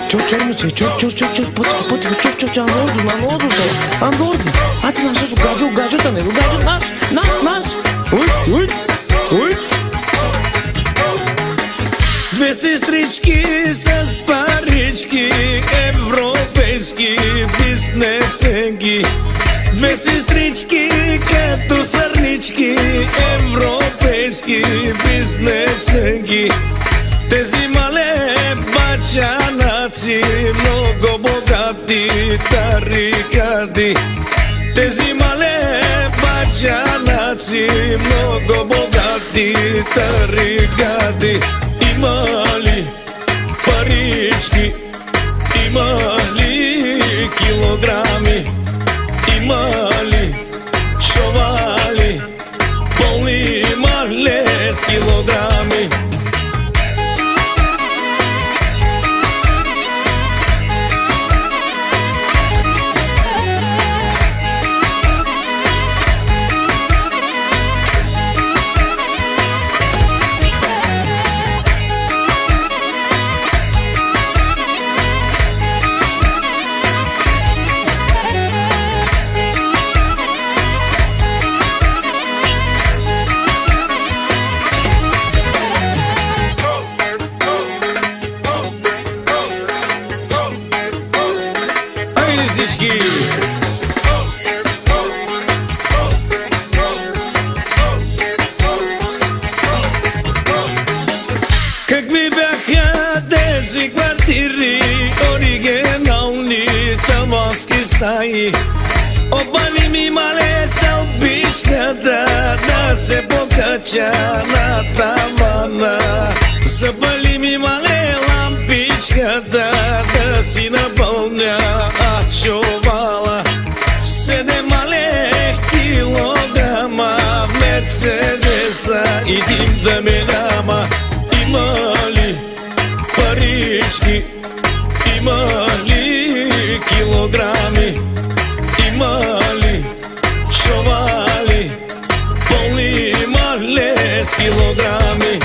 Чорниче, потихо, андордо. Ати нашето гаджета, него гаджет, наш. Уй. Две сестрички с парички, европейски бизнесменки. Две сестрички като сърнички, европейски бизнесменки. Тези мале бачанаци, много богати тарикади. Тези мале бачанаци, много богати тарикади. Има ли парички, има ли килограми, има ли шовали, пълни мале с килограми. Какви бяха тези квартири, оригинални тамански стаи. Обави ми мале стълбичката, да се покача на тавана. Запали ми мале лампичката, да си напълня чувала. 7 мале килограма в Мерцедеса и дим да ме няма. Има ли парички, има ли килограми, има ли шовали, пълни мале с килограми.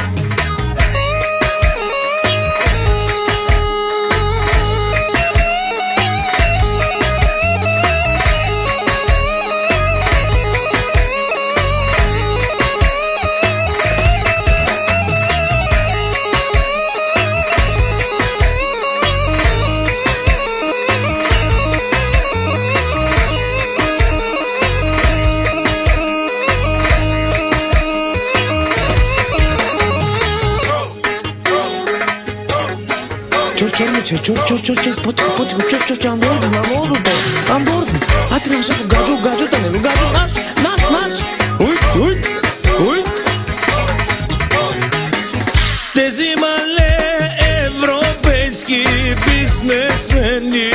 Чорниче, потихо, андордо. Ати нашето гаджета, него гаджет, наш. Уй. Тези мале европейски бизнесмени.